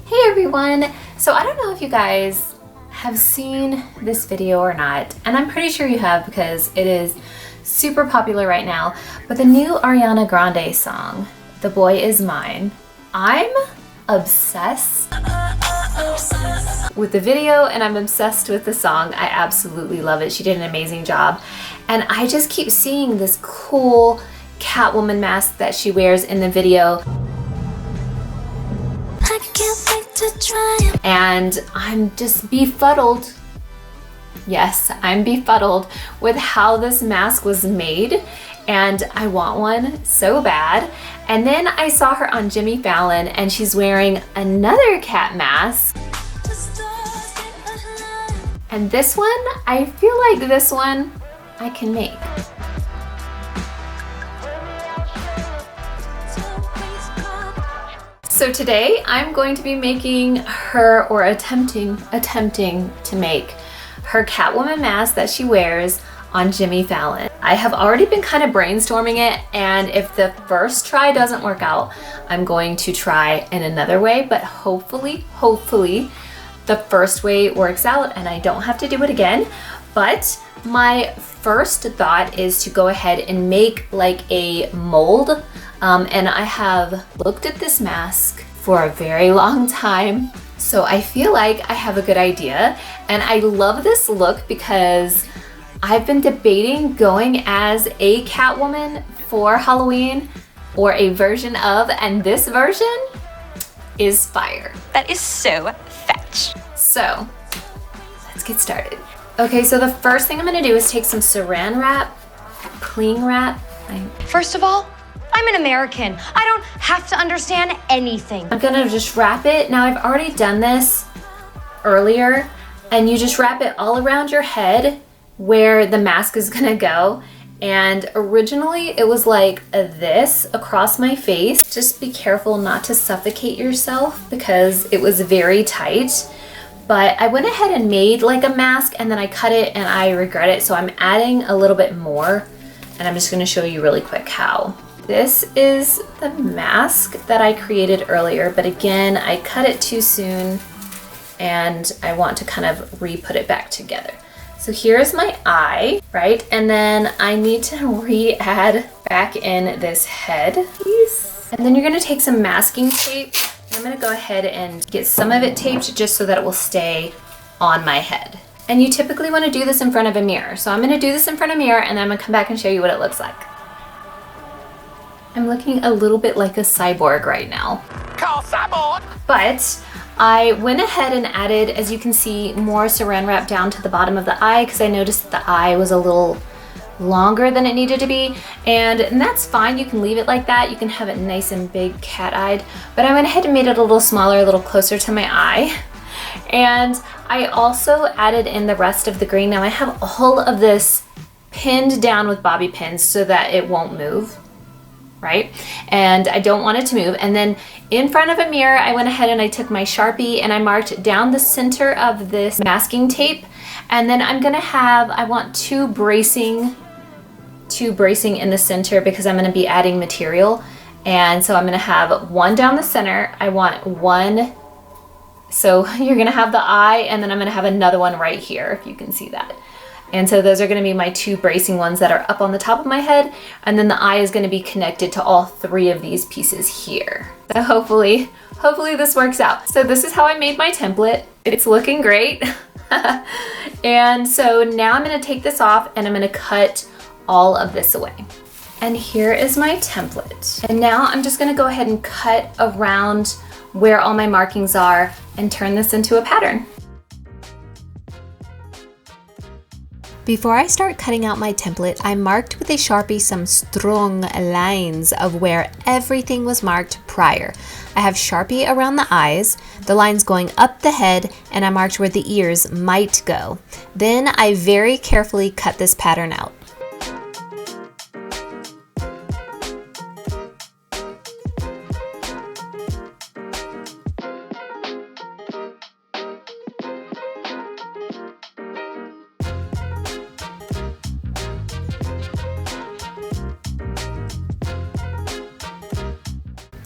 Hey everyone! So I don't know if you guys have seen this video or not, and I'm pretty sure you have because it is super popular right now, but the new Ariana Grande song, The Boy Is Mine, I'm obsessed with the video and I'm obsessed with the song. I absolutely love it. She did an amazing job. And I just keep seeing this cool Catwoman mask that she wears in the video. And I'm just befuddled. Yes, I'm befuddled with how this mask was made, and I want one so bad. And then I saw her on Jimmy Fallon and she's wearing another cat mask. And this one, I feel like this one I can make. So today I'm going to be making her, or attempting to make her Catwoman mask that she wears on Jimmy Fallon. I have already been kind of brainstorming it, and if the first try doesn't work out, I'm going to try in another way, but hopefully the first way works out and I don't have to do it again. But my first thought is to go ahead and make like a mold. And I have looked at this mask for a very long time, so I feel like I have a good idea. And I love this look because I've been debating going as a Catwoman for Halloween, or a version of, and this version is fire. That is so fetch. So let's get started. Okay, so the first thing I'm gonna do is take some saran wrap, cling wrap. First of all, I'm an American. I don't have to understand anything. I'm gonna just wrap it. Now I've already done this earlier, and you just wrap it all around your head where the mask is gonna go. And originally it was like this across my face. Just be careful not to suffocate yourself because it was very tight. But I went ahead and made like a mask, and then I cut it and I regret it. So I'm adding a little bit more, and I'm just gonna show you really quick how. This is the mask that I created earlier, but again, I cut it too soon and I want to kind of re-put it back together. So here's my eye, right? And then I need to re-add back in this head piece. And then you're gonna take some masking tape. I'm gonna go ahead and get some of it taped just so that it will stay on my head. And you typically wanna do this in front of a mirror. So I'm gonna do this in front of a mirror, and then I'm gonna come back and show you what it looks like. I'm looking a little bit like a cyborg right now. Call cyborg! But I went ahead and added, as you can see, more saran wrap down to the bottom of the eye because I noticed that the eye was a little longer than it needed to be. And that's fine, you can leave it like that. You can have it nice and big cat-eyed. But I went ahead and made it a little smaller, a little closer to my eye. And I also added in the rest of the green. Now I have all of this pinned down with bobby pins so that it won't move. Right? And I don't want it to move. And then in front of a mirror, I went ahead and I took my Sharpie and I marked down the center of this masking tape. And then I'm gonna have, I want two bracing in the center because I'm gonna be adding material. And so I'm gonna have one down the center. I want one, so you're gonna have the eye, and then I'm gonna have another one right here, if you can see that. And so those are gonna be my two bracing ones that are up on the top of my head, and then the eye is gonna be connected to all three of these pieces here. So hopefully this works out. So this is how I made my template. It's looking great. And so now I'm gonna take this off and I'm gonna cut all of this away. And here is my template. And now I'm just gonna go ahead and cut around where all my markings are and turn this into a pattern. Before I start cutting out my template, I marked with a Sharpie some strong lines of where everything was marked prior. I have Sharpie around the eyes, the lines going up the head, and I marked where the ears might go. Then I very carefully cut this pattern out.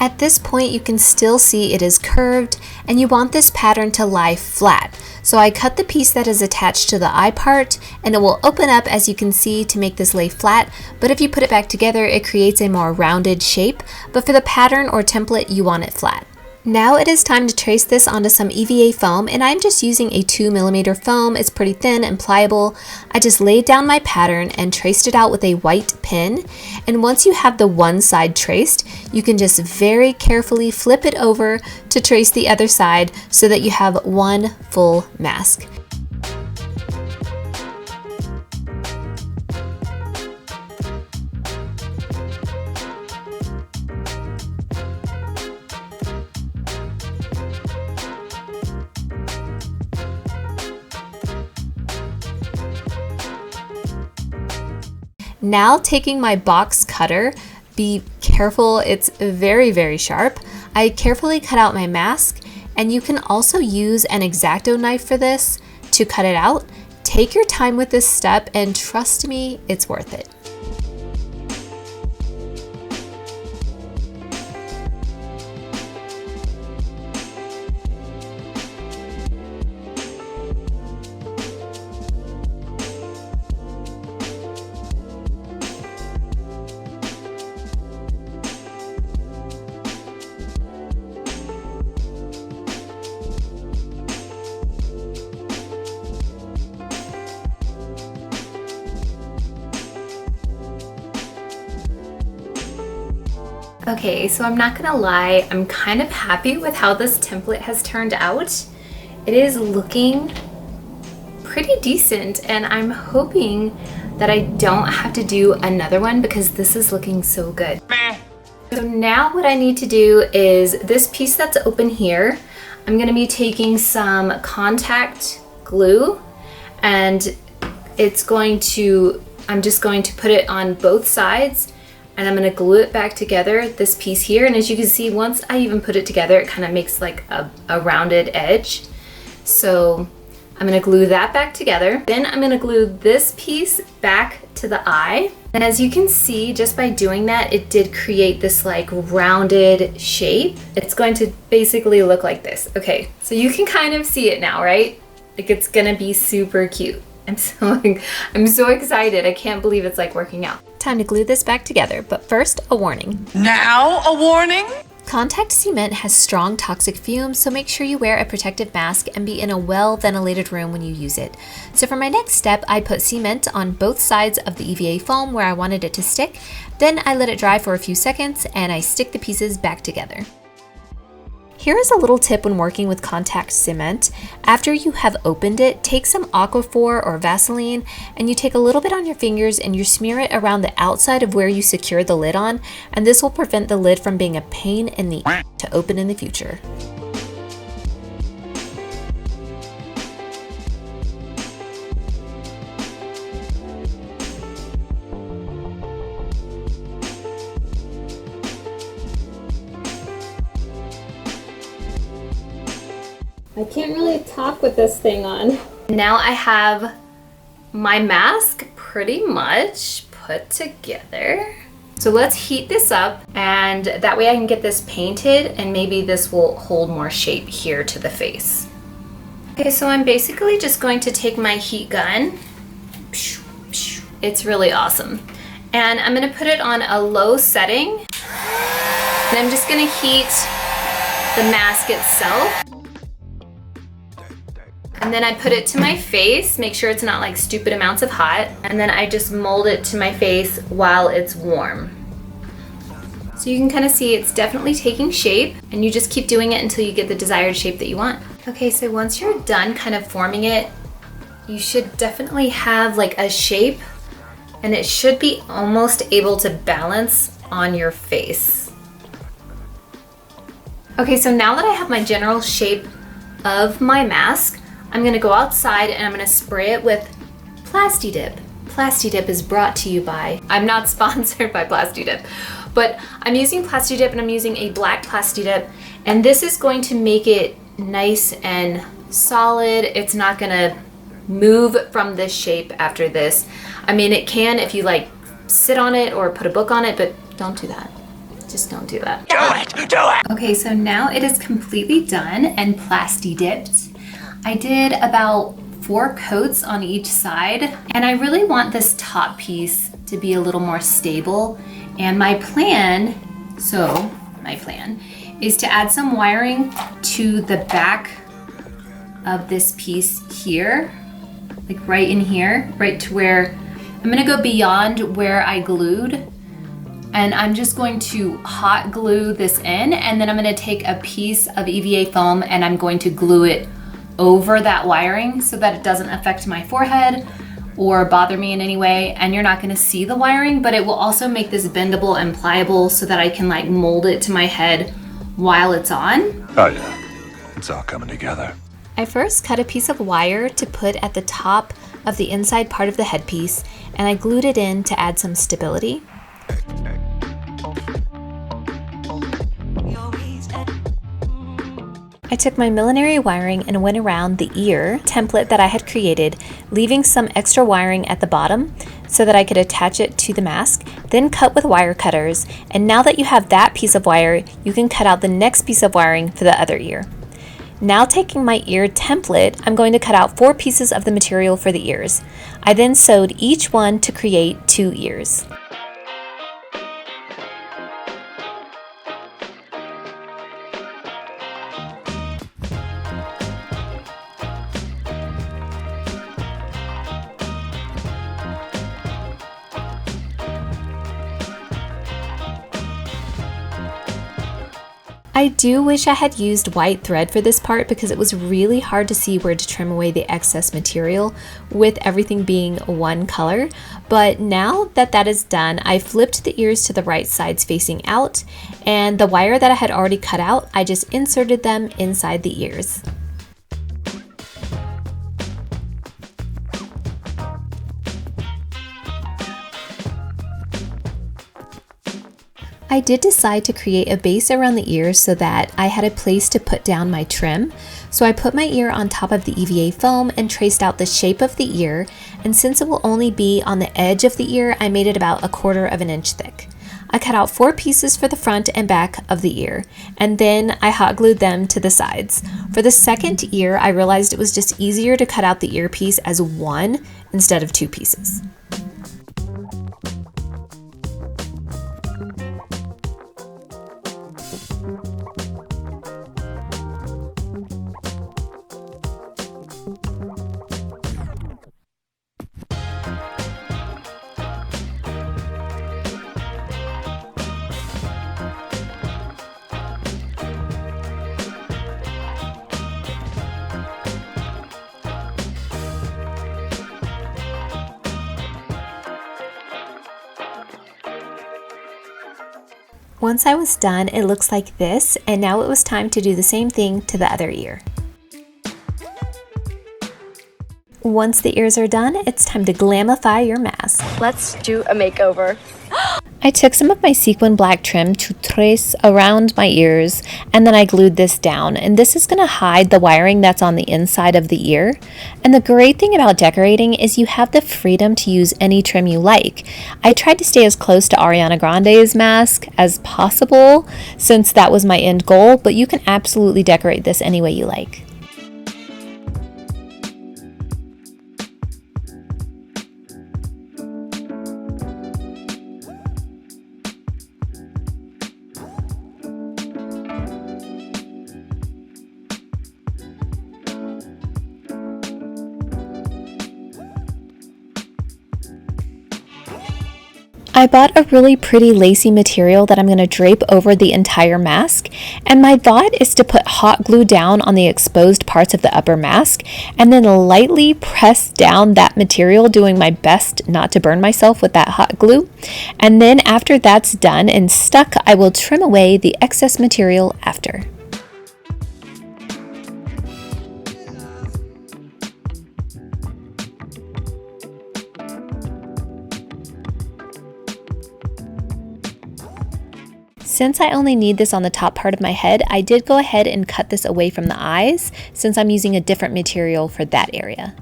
At this point, you can still see it is curved, and you want this pattern to lie flat. So I cut the piece that is attached to the eye part, and it will open up, as you can see, to make this lay flat, but if you put it back together, it creates a more rounded shape, but for the pattern or template, you want it flat. Now it is time to trace this onto some EVA foam, and I'm just using a 2mm foam. It's pretty thin and pliable. I just laid down my pattern and traced it out with a white pin, and once you have the one side traced, you can just very carefully flip it over to trace the other side so that you have one full mask. Now taking my box cutter, be careful, it's very, very sharp. I carefully cut out my mask, and you can also use an X-Acto knife for this to cut it out. Take your time with this step, and trust me, it's worth it. Okay, so I'm not gonna lie, I'm kind of happy with how this template has turned out. It is looking pretty decent, and I'm hoping that I don't have to do another one because this is looking so good. So now what I need to do is this piece that's open here, I'm gonna be taking some contact glue, and I'm just going to put it on both sides, and I'm gonna glue it back together, this piece here. And as you can see, once I even put it together, it kind of makes like a rounded edge. So I'm gonna glue that back together. Then I'm gonna glue this piece back to the eye. And as you can see, just by doing that, it did create this like rounded shape. It's going to basically look like this. Okay, so you can kind of see it now, right? Like it's gonna be super cute. I'm so excited. I can't believe it's like working out. Time to glue this back together, but first, a warning. Now a warning? Contact cement has strong toxic fumes, so make sure you wear a protective mask and be in a well-ventilated room when you use it. So for my next step, I put cement on both sides of the EVA foam where I wanted it to stick. Then I let it dry for a few seconds and I stick the pieces back together. Here is a little tip when working with contact cement. After you have opened it, take some Aquaphor or Vaseline, and you take a little bit on your fingers and you smear it around the outside of where you secured the lid on, and this will prevent the lid from being a pain in the to open in the future. I can't really talk with this thing on. Now I have my mask pretty much put together. So let's heat this up, and that way I can get this painted, and maybe this will hold more shape here to the face. Okay, so I'm basically just going to take my heat gun. It's really awesome. And I'm gonna put it on a low setting. And I'm just gonna heat the mask itself. And then I put it to my face, make sure it's not like stupid amounts of hot, and then I just mold it to my face while it's warm. So you can kind of see it's definitely taking shape, and you just keep doing it until you get the desired shape that you want. Okay, so once you're done kind of forming it, you should definitely have like a shape, and it should be almost able to balance on your face. Okay, so now that I have my general shape of my mask, I'm gonna go outside and I'm gonna spray it with Plasti Dip. Plasti Dip is brought to you by, I'm not sponsored by Plasti Dip, but I'm using Plasti Dip, and I'm using a black Plasti Dip, and this is going to make it nice and solid. It's not gonna move from this shape after this. I mean, it can if you like sit on it or put a book on it, but don't do that. Just don't do that. Do it! Okay, so now it is completely done and plasti dipped. I did about 4 coats on each side, and I really want this top piece to be a little more stable. And my plan is to add some wiring to the back of this piece here, like right in here, right to where I'm gonna go beyond where I glued, and I'm just going to hot glue this in, and then I'm gonna take a piece of EVA foam and I'm going to glue it over that wiring so that it doesn't affect my forehead or bother me in any way. And you're not gonna see the wiring, but it will also make this bendable and pliable so that I can like mold it to my head while it's on. Oh yeah, it's all coming together. I first cut a piece of wire to put at the top of the inside part of the headpiece, and I glued it in to add some stability. I took my millinery wiring and went around the ear template that I had created, leaving some extra wiring at the bottom so that I could attach it to the mask, then cut with wire cutters. And now that you have that piece of wire, you can cut out the next piece of wiring for the other ear. Now taking my ear template, I'm going to cut out 4 pieces of the material for the ears. I then sewed each one to create 2 ears. I do wish I had used white thread for this part because it was really hard to see where to trim away the excess material with everything being one color. But now that that is done, I flipped the ears to the right sides facing out, and the wire that I had already cut out, I just inserted them inside the ears. I did decide to create a base around the ears so that I had a place to put down my trim. So I put my ear on top of the EVA foam and traced out the shape of the ear, and since it will only be on the edge of the ear, I made it about 1/4 of an inch thick. I cut out 4 pieces for the front and back of the ear, and then I hot glued them to the sides. For the second ear, I realized it was just easier to cut out the earpiece as one instead of 2 pieces. Once I was done, it looks like this, and now it was time to do the same thing to the other ear. Once the ears are done, it's time to glamify your mask. Let's do a makeover. I took some of my sequin black trim to trace around my ears, and then I glued this down, and this is going to hide the wiring that's on the inside of the ear. And the great thing about decorating is you have the freedom to use any trim you like. I tried to stay as close to Ariana Grande's mask as possible since that was my end goal, but you can absolutely decorate this any way you like. I bought a really pretty lacy material that I'm going to drape over the entire mask, and my thought is to put hot glue down on the exposed parts of the upper mask and then lightly press down that material, doing my best not to burn myself with that hot glue. And then after that's done and stuck, I will trim away the excess material after. Since I only need this on the top part of my head, I did go ahead and cut this away from the eyes since I'm using a different material for that area.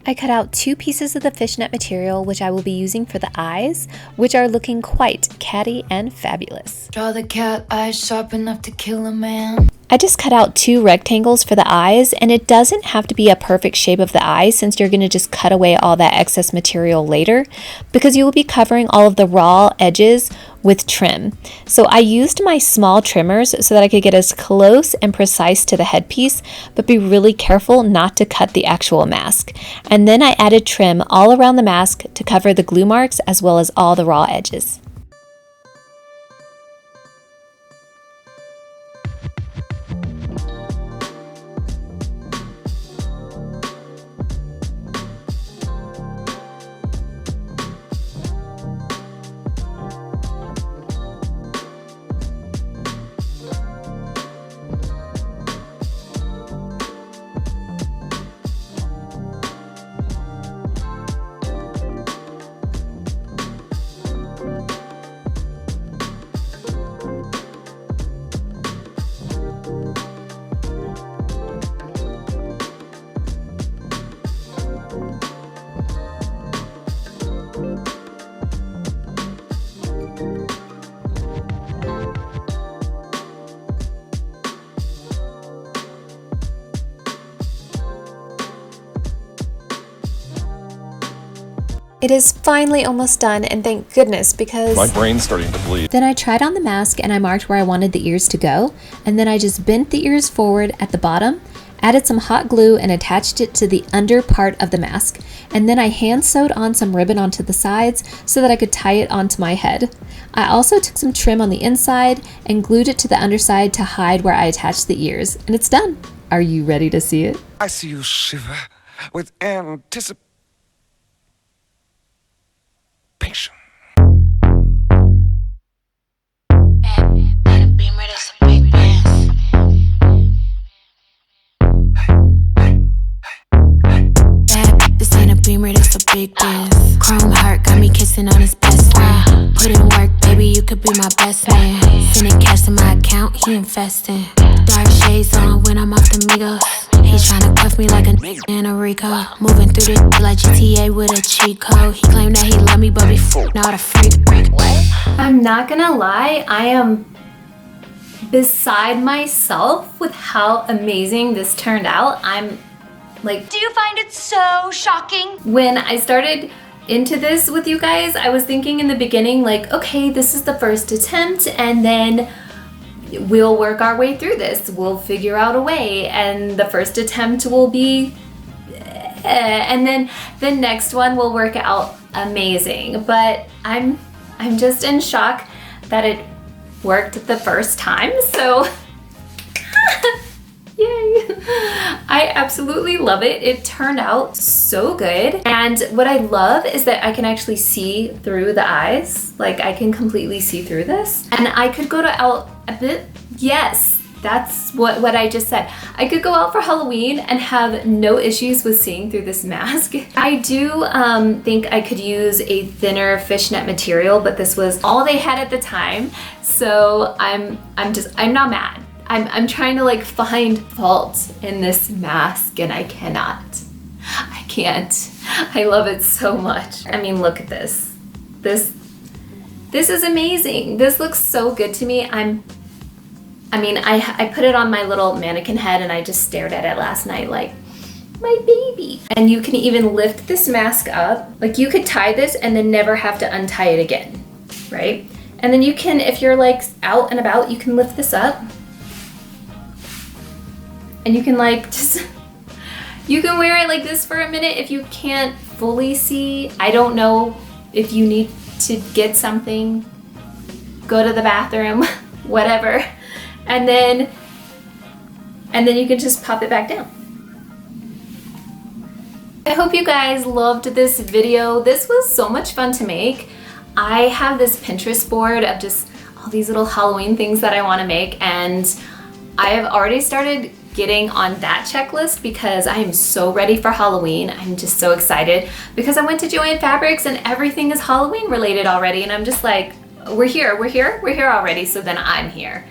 I cut out 2 pieces of the fishnet material, which I will be using for the eyes, which are looking quite catty and fabulous. Draw the cat eyes sharp enough to kill a man. I just cut out 2 rectangles for the eyes, and it doesn't have to be a perfect shape of the eye since you're going to just cut away all that excess material later, because you will be covering all of the raw edges with trim. So I used my small trimmers so that I could get as close and precise to the headpiece, but be really careful not to cut the actual mask. And then I added trim all around the mask to cover the glue marks as well as all the raw edges. It is finally almost done, and thank goodness, because My brain's starting to bleed. then I tried on the mask and I marked where I wanted the ears to go, and then I just bent the ears forward at the bottom, added some hot glue and attached it to the under part of the mask, and then I hand sewed on some ribbon onto the sides so that I could tie it onto my head. I also took some trim on the inside and glued it to the underside to hide where I attached the ears, and it's done. Are you ready to see it? I see you shiver with anticipation. This ain't a beamer, this a big dance. Chrome heart got me kissing on his best friend. Put in work, baby, you could be my best man. Sending cash to my account, he investing. Dark shades on when I'm off the Migos. He tryna cuff me like a in a Rico. Moving through this like GTA with a cheat code. He claimed that he love me, but be not a freak. I'm not gonna lie, I am beside myself with how amazing this turned out. I'm like, Do you find it so shocking? when I started into this with you guys, I was thinking in the beginning, like, okay, this is the first attempt, and then we'll work our way through this. We'll figure out a way, and the first attempt will be, and then the next one will work out amazing. But I'm just in shock that it worked the first time. So, yay! I absolutely love it. It turned out so good. And what I love is that I can actually see through the eyes. Like, I can completely see through this. And I could go out a bit. Yes, that's what I just said. I could go out for Halloween and have no issues with seeing through this mask. I do think I could use a thinner fishnet material, but this was all they had at the time. So I'm not mad. I'm trying to like find fault in this mask, and I cannot. I can't. I love it so much. I mean, look at this. This is amazing. This looks so good to me. I put it on my little mannequin head and I just stared at it last night like, my baby. And you can even lift this mask up. Like, you could tie this and then never have to untie it again, right? And then you can, if you're like out and about, you can lift this up. And you can like just, you can wear it like this for a minute if you can't fully see. I don't know if you need to get something, go to the bathroom, whatever. And then you can just pop it back down. I hope you guys loved this video. This was so much fun to make. I have this Pinterest board of just all these little Halloween things that I want to make, and I have already started getting on that checklist because I am so ready for Halloween. I'm just so excited because I went to Joann Fabrics and everything is Halloween related already, and I'm just like, we're here already, so then I'm here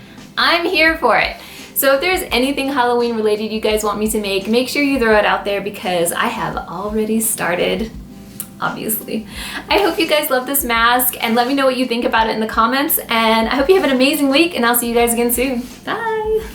for it. So if there's anything Halloween related you guys want me to make sure you throw it out there because I have already started, obviously. I hope you guys love this mask and let me know what you think about it in the comments, and I hope you have an amazing week, and I'll see you guys again soon. Bye!